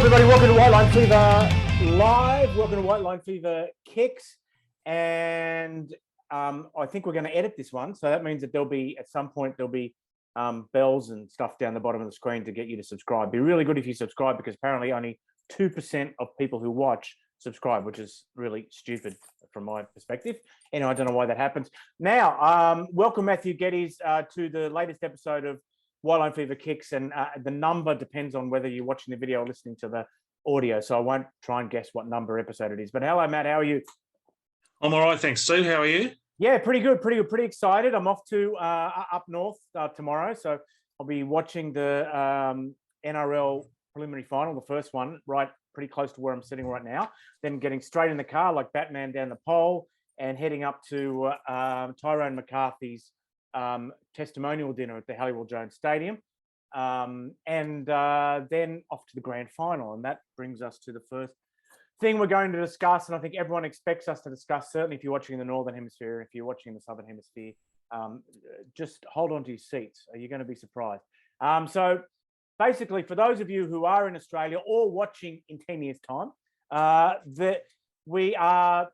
everybody, welcome to White Line Fever Live. Welcome to White Line Fever Kicks. And I think we're going to edit this one. So that means that at some point, there'll be bells and stuff down the bottom of the screen to get you to subscribe. It'd be really good if you subscribe, because apparently only 2% of people who watch subscribe, which is really stupid from my perspective. Anyway, I don't know why that happens. Now, welcome Matthew Geddes to the latest episode of White Line Fever Kicks, and the number depends on whether you're watching the video or listening to the audio, so I won't try and guess what number episode it is. But hello, Matt, how are you? I'm all right, thanks, Steve. How are you? Yeah, pretty good, pretty excited. I'm off to up north tomorrow, so I'll be watching the NRL preliminary final, the first one, right pretty close to where I'm sitting right now. Then getting straight in the car like Batman down the pole and heading up to Tyrone McCarthy's testimonial dinner at the Halliwell Jones Stadium, and then off to the grand final. And that brings us to the first thing we're going to discuss, and I think everyone expects us to discuss, certainly if you're watching in the Northern Hemisphere, if you're watching in the Southern Hemisphere, just hold on to your seats. You're going to be surprised. So basically, for those of you who are in Australia or watching in 10 years' time, that we are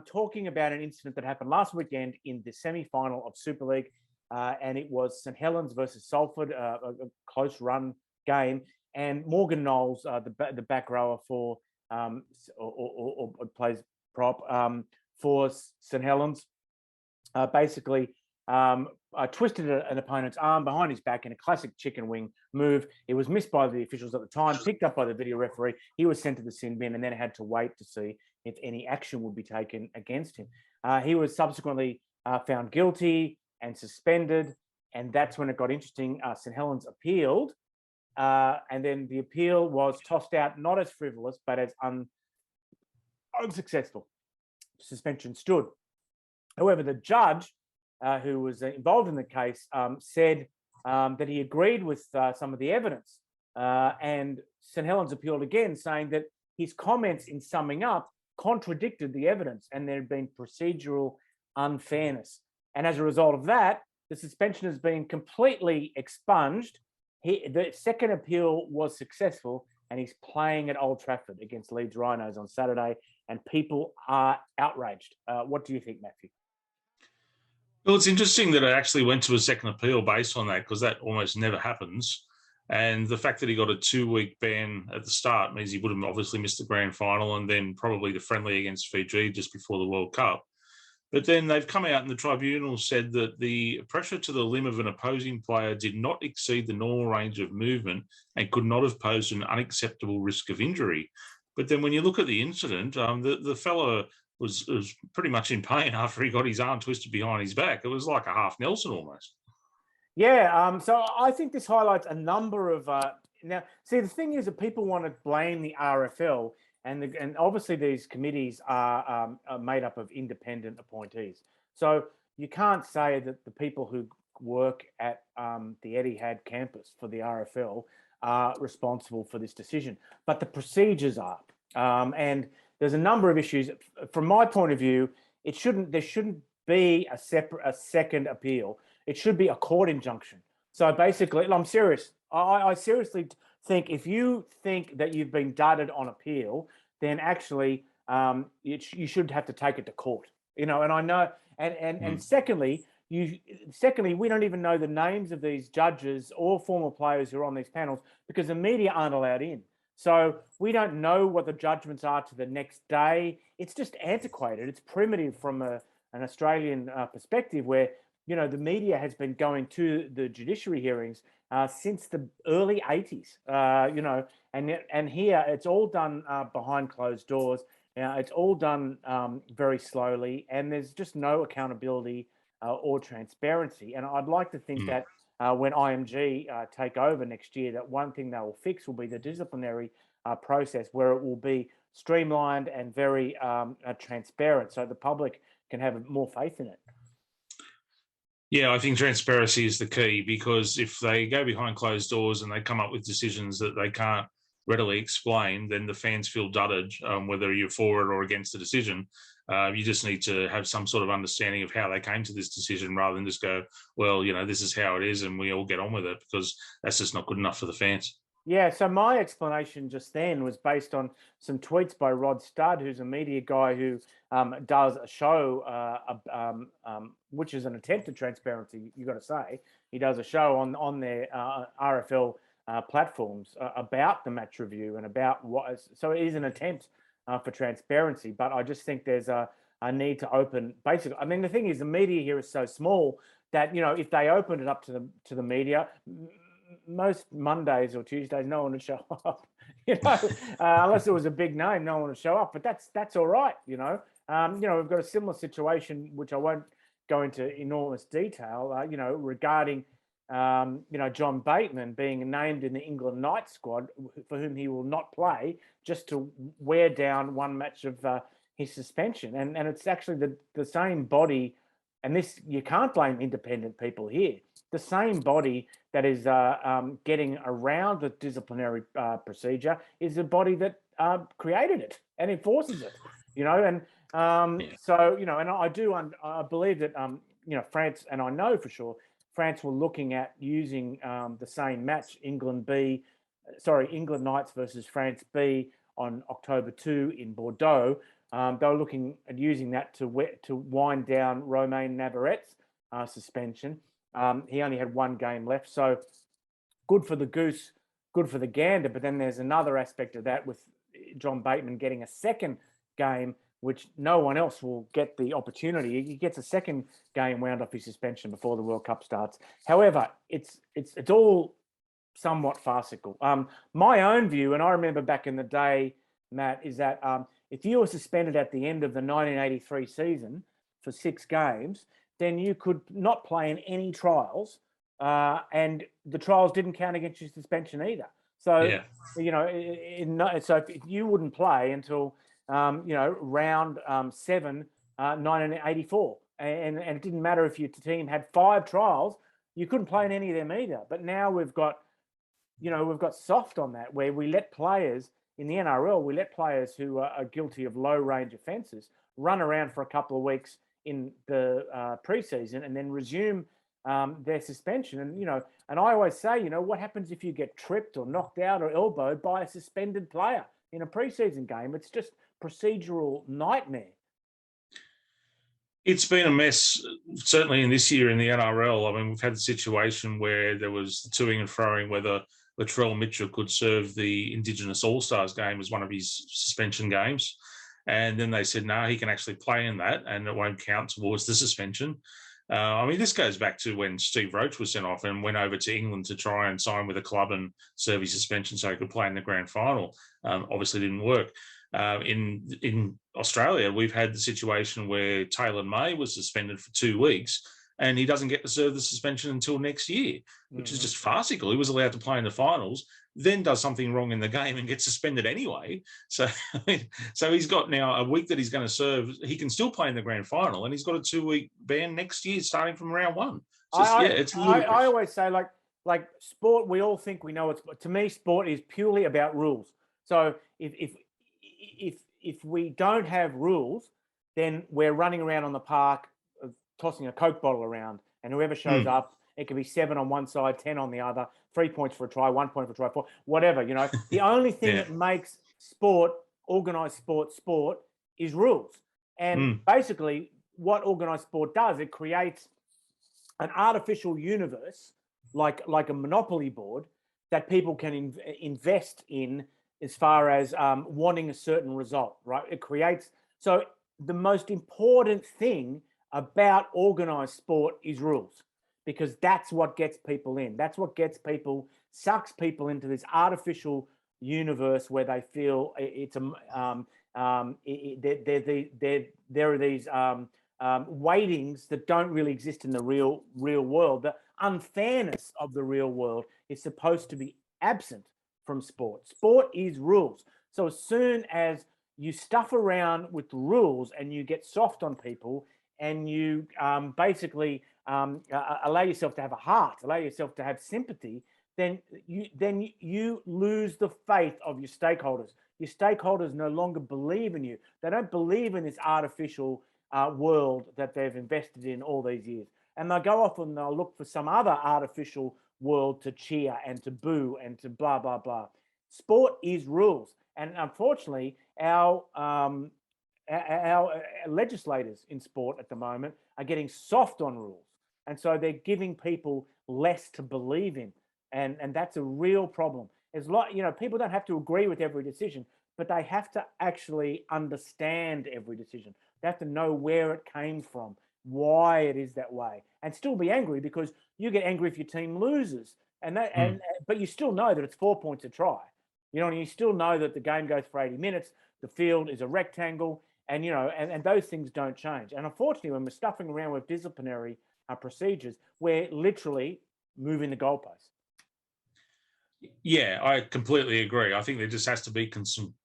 talking about an incident that happened last weekend in the semi-final of Super League, and it was St Helens versus Salford, a close run game. And Morgan Knowles, the back rower for or plays prop for St Helens, basically twisted an opponent's arm behind his back in a classic chicken wing move. It was missed by the officials at the time, picked up by the video referee. He was sent to the sin bin and then had to wait to see if any action would be taken against him. He was subsequently found guilty and suspended, and that's when it got interesting. St Helens appealed, and then the appeal was tossed out not as frivolous but as unsuccessful. Suspension stood. However, the judge who was involved in the case said that he agreed with some of the evidence, and St Helens appealed again, saying that his comments in summing up contradicted the evidence and there had been procedural unfairness. And as a result of that, the suspension has been completely expunged. The second appeal was successful, and he's playing at Old Trafford against Leeds Rhinos on Saturday, and people are outraged. What do you think, Matthew? Well, it's interesting that it actually went to a second appeal based on that, because that almost never happens. And the fact that he got a 2-week ban at the start means he would have obviously missed the grand final and then probably the friendly against Fiji just before the World Cup. But then they've come out and the tribunal said that the pressure to the limb of an opposing player did not exceed the normal range of movement and could not have posed an unacceptable risk of injury. But then when you look at the incident, the fella was pretty much in pain after he got his arm twisted behind his back. It was like a half Nelson almost. Yeah, so I think this highlights a number of... now, see, the thing is that people want to blame the RFL, and obviously these committees are made up of independent appointees. So you can't say that the people who work at the Etihad campus for the RFL are responsible for this decision, but the procedures are. And there's a number of issues. From my point of view, there shouldn't be a second appeal. It should be a court injunction. So basically, I'm serious. I seriously think if you think that you've been dudded on appeal, then actually you should have to take it to court. And I know. And secondly, we don't even know the names of these judges or former players who are on these panels because the media aren't allowed in. So we don't know what the judgments are to the next day. It's just antiquated. It's primitive from an Australian perspective, where the media has been going to the judiciary hearings since the early 80s. And here it's all done behind closed doors. It's all done very slowly, and there's just no accountability or transparency. And I'd like to think that when IMG take over next year, that one thing they will fix will be the disciplinary process, where it will be streamlined and very transparent, so the public can have more faith in it. Yeah, I think transparency is the key, because if they go behind closed doors and they come up with decisions that they can't readily explain, then the fans feel dudded, whether you're for it or against the decision. You just need to have some sort of understanding of how they came to this decision, rather than just go, well, this is how it is and we all get on with it, because that's just not good enough for the fans. Yeah, so my explanation just then was based on some tweets by Rod Studd, who's a media guy who does a show, which is an attempt at transparency. You got to say, he does a show on their RFL platforms about the match review and about what. So it is an attempt for transparency, but I just think there's a need to open. Basically, I mean, the thing is, the media here is so small that if they opened it up to the media, most Mondays or Tuesdays, no one would show up, unless it was a big name, no one would show up. But that's all right, we've got a similar situation, which I won't go into enormous detail, regarding, John Bateman being named in the England night squad, for whom he will not play, just to wear down one match of his suspension. And it's actually the same body, and this, you can't blame independent people here. The same body that is getting around the disciplinary procedure is the body that created it and enforces it, and so, and I believe that, France, and I know for sure, France were looking at using the same match, England Knights versus France B on October 2 in Bordeaux. They were looking at using that to wind down Romain Navarrete's suspension. He only had one game left, so good for the goose, good for the gander. But then there's another aspect of that with John Bateman getting a second game, which no one else will get the opportunity. He gets a second game wound off his suspension before the World Cup starts. However, it's all somewhat farcical. My own view, and I remember back in the day, Matt, is that if you were suspended at the end of the 1983 season for 6 games, then you could not play in any trials, and the trials didn't count against your suspension either. So, so if you wouldn't play until, round 7, 1984, and it didn't matter if your team had 5 trials, you couldn't play in any of them either. But now we've got soft on that, where we let players in the NRL, we let players who are guilty of low range offences run around for a couple of weeks in the preseason and then resume their suspension. And I always say, what happens if you get tripped or knocked out or elbowed by a suspended player in a preseason game? It's just procedural nightmare. It's been a mess, certainly in this year in the NRL. I mean, we've had the situation where there was the toing and froing whether Latrell Mitchell could serve the Indigenous All-Stars game as one of his suspension games. And then they said, no, he can actually play in that and it won't count towards the suspension. I mean, this goes back to when Steve Roach was sent off and went over to England to try and sign with a club and serve his suspension so he could play in the grand final. Obviously didn't work. In Australia, we've had the situation where Taylor May was suspended for 2 weeks and he doesn't get to serve the suspension until next year, which is just farcical. He was allowed to play in the finals, then does something wrong in the game and gets suspended anyway. So he's got now a week that he's going to serve. He can still play in the grand final, and he's got a 2-week ban next year, starting from round 1. It's ludicrous. I always say, like sport, we all think we know it's. To me, sport is purely about rules. So if we don't have rules, then we're running around on the park, tossing a Coke bottle around, and whoever shows up, it could be 7 on one side, 10 on the other, 3 points for a try, 1 point for a try, 4, whatever. The only thing that makes sport, organised sport, is rules. And basically, what organised sport does, it creates an artificial universe, like a monopoly board, that people can invest in as far as wanting a certain result, right? It creates. So the most important thing about organised sport is rules, because that's what gets people in. That's what sucks people into this artificial universe where they feel it's there are these weightings that don't really exist in the real world. The unfairness of the real world is supposed to be absent from sport. Sport is rules. So as soon as you stuff around with rules and you get soft on people, and you basically allow yourself to have a heart, allow yourself to have sympathy, then you lose the faith of your stakeholders. Your stakeholders no longer believe in you. They don't believe in this artificial world that they've invested in all these years. And they'll go off and they'll look for some other artificial world to cheer and to boo and to blah, blah, blah. Sport is rules. And unfortunately, our legislators in sport at the moment are getting soft on rules. And so they're giving people less to believe in. And that's a real problem. It's like, people don't have to agree with every decision, but they have to actually understand every decision. They have to know where it came from, why it is that way, and still be angry, because you get angry if your team loses. But you still know that it's 4 points a try. And you still know that the game goes for 80 minutes. The field is a rectangle, and those things don't change. And unfortunately, when we're stuffing around with disciplinary procedures, we're literally moving the goalposts. Yeah, I completely agree. I think there just has to be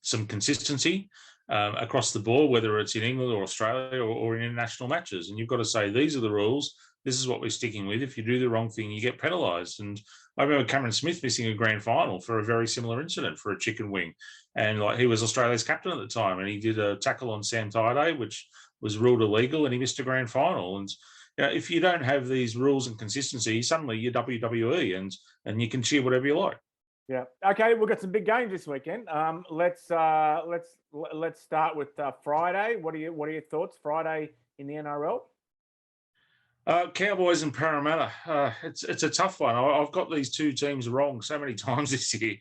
some consistency across the board, whether it's in England or Australia or in international matches. And you've got to say, these are the rules. This is what we're sticking with. If you do the wrong thing, you get penalised. And I remember Cameron Smith missing a grand final for a very similar incident, for a chicken wing. And he was Australia's captain at the time, and he did a tackle on Sam Tide, which was ruled illegal, and he missed a grand final. And if you don't have these rules and consistency, suddenly you're WWE and you can cheer whatever you like. Yeah. Okay. We've got some big games this weekend. Let's start with Friday. What are your thoughts? Friday in the NRL. Cowboys and Parramatta. It's a tough one. I've got these two teams wrong so many times this year.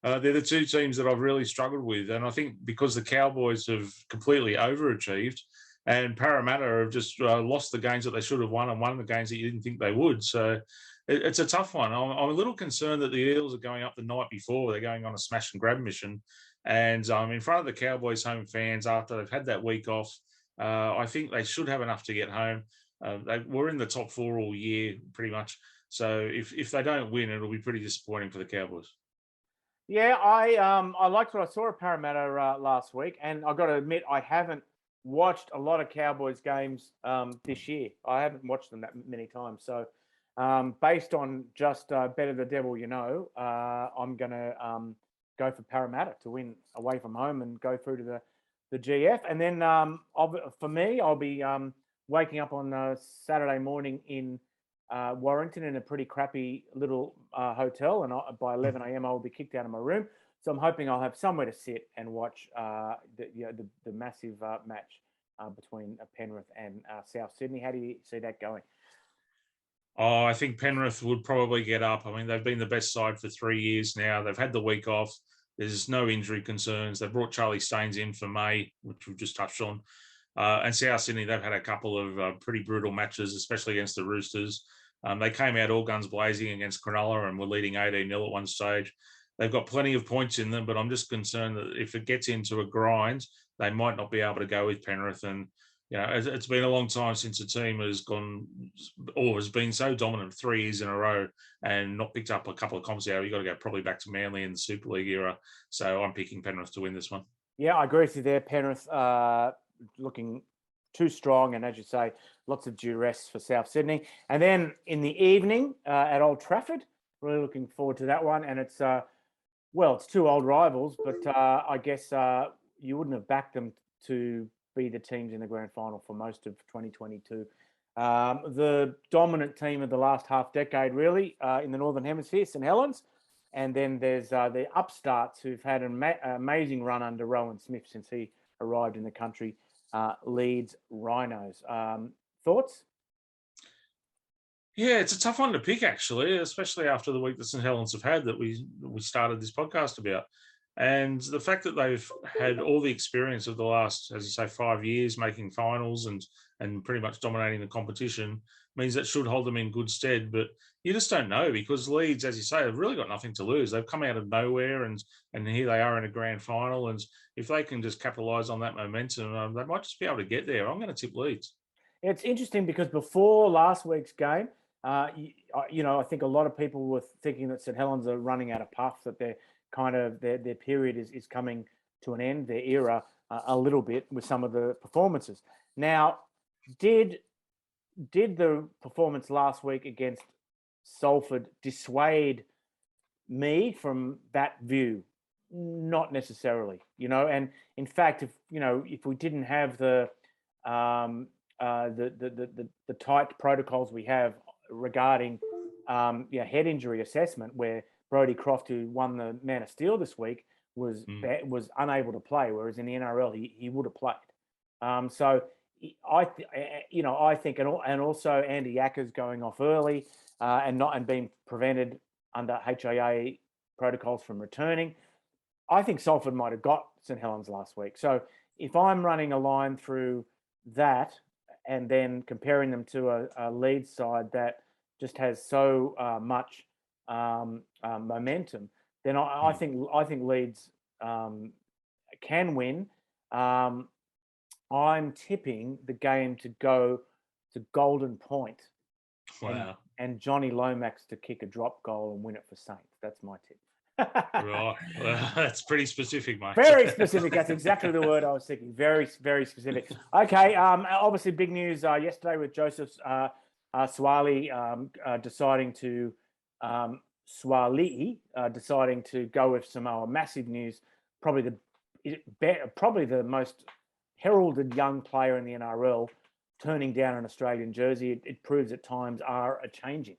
They're the two teams that I've really struggled with, and I think because the Cowboys have completely overachieved, and Parramatta have just lost the games that they should have won and won the games that you didn't think they would. So it's a tough one. I'm a little concerned that the Eels are going up the night before. They're going on a smash and grab mission, and in front of the Cowboys home fans after they've had that week off. I think they should have enough to get home. They were in the top four all year, pretty much. So if they don't win, it'll be pretty disappointing for the Cowboys. Yeah, I liked what I saw at Parramatta last week, and I've got to admit I haven't watched a lot of Cowboys games this year. I haven't watched them that many times. So based on just better the devil, I'm going to go for Parramatta to win away from home and go through to the GF. And then for me, I'll be waking up on Saturday morning in Warrington in a pretty crappy little hotel, and by 11 a.m. I'll be kicked out of my room. So I'm hoping I'll have somewhere to sit and watch the massive match between Penrith and South Sydney. How do you see that going? Oh, I think Penrith would probably get up. I mean, they've been the best side for 3 years now. They've had the week off. There's no injury concerns. They brought Charlie Staines in for May, which we've just touched on. And South Sydney, they've had a couple of pretty brutal matches, especially against the Roosters. They came out all guns blazing against Cronulla and were leading 18-0 at one stage. They've got plenty of points in them, but I'm just concerned that if it gets into a grind, they might not be able to go with Penrith. And it's been a long time since a team has gone or has been so dominant 3 years in a row and not picked up a couple of comps out. You've got to go probably back to Manly in the Super League era. So I'm picking Penrith to win this one. Yeah, I agree with you there. Penrith looking too strong, and as you say, lots of duress for South Sydney. And then in the evening at Old Trafford, really looking forward to that one. And it's it's two old rivals, but I guess you wouldn't have backed them to be the teams in the grand final for most of 2022. The dominant team of the last half decade, really, in the Northern Hemisphere, St Helens. And then there's the upstarts who've had an amazing run under Rowan Smith since he arrived in the country, Leeds Rhinos. Thoughts? Yeah, it's a tough one to pick, actually, especially after the week that St Helens have had that we started this podcast about. And the fact that they've had all the experience of the last, as you say, 5 years making finals and pretty much dominating the competition means that should hold them in good stead. But you just don't know, because Leeds, as you say, have really got nothing to lose. They've come out of nowhere and here they are in a grand final. And if they can just capitalise on that momentum, they might just be able to get there. I'm going to tip Leeds. It's interesting because before last week's game, I think a lot of people were thinking that St Helens are running out of puff, that they're kind of their period is coming to an end, their era a little bit with some of the performances. Now, did the performance last week against Salford dissuade me from that view? Not necessarily, and in fact, if we didn't have the tight protocols we have regarding head injury assessment where Brodie Croft, who won the Man of Steel this week, was unable to play, whereas in the NRL he would have played. So I think, and also Andy Yakker's going off early and being prevented under HIA protocols from returning. I think Salford might have got St Helens last week. So if I'm running a line through that and then comparing them to a Leeds side that just has so much momentum, then I think Leeds can win. I'm tipping the game to go to Golden Point. Wow. And Johnny Lomax to kick a drop goal and win it for Saints. That's my tip. Right. Well, that's pretty specific, mate. Very specific. That's exactly the word I was thinking. Very, very specific. Okay. Obviously, big news yesterday with Joseph Suaalii deciding to deciding to go with Samoa. Massive news. Probably the most heralded young player in the NRL turning down an Australian jersey. It proves that times are changing.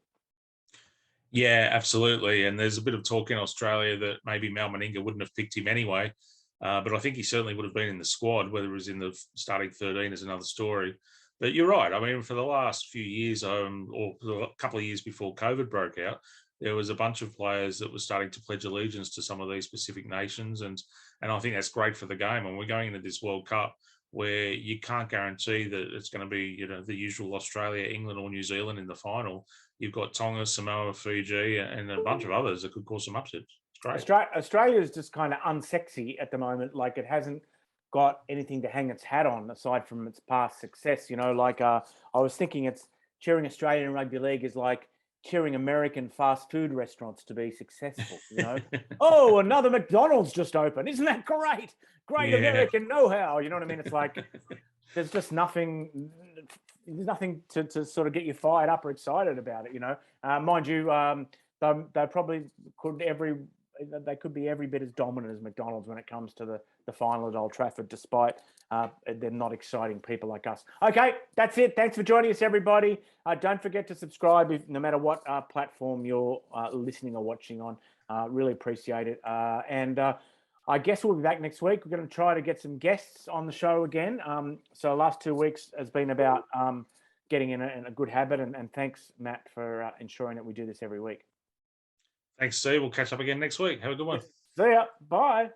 Yeah, absolutely. And there's a bit of talk in Australia that maybe Mal Meninga wouldn't have picked him anyway. But I think he certainly would have been in the squad. Whether it was in the starting 13 is another story. But you're right. I mean, for the last few years, or a couple of years before COVID broke out, there was a bunch of players that were starting to pledge allegiance to some of these specific nations. And I think that's great for the game. And we're going into this World Cup where you can't guarantee that it's going to be, the usual Australia, England or New Zealand in the final. You've got Tonga, Samoa, Fiji, and a bunch of others that could cause some upsets. It's great. Australia is just kind of unsexy at the moment. Like, it hasn't got anything to hang its hat on aside from its past success. I was thinking it's cheering Australia in rugby league is like cheering American fast food restaurants to be successful. Oh, another McDonald's just opened. Isn't that great? Great American know-how. You know what I mean? It's like there's just nothing. There's nothing to sort of get you fired up or excited about it. Mind you, they probably they could be every bit as dominant as McDonald's when it comes to the final at Old Trafford, despite they're not exciting people like us. Okay, that's it. Thanks for joining us, everybody. Don't forget to subscribe no matter what platform you're listening or watching on. Really appreciate it. And I guess we'll be back next week. We're going to try to get some guests on the show again. So the last 2 weeks has been about getting in a good habit. And thanks, Matt, for ensuring that we do this every week. Thanks, Steve. We'll catch up again next week. Have a good one. See ya. Bye.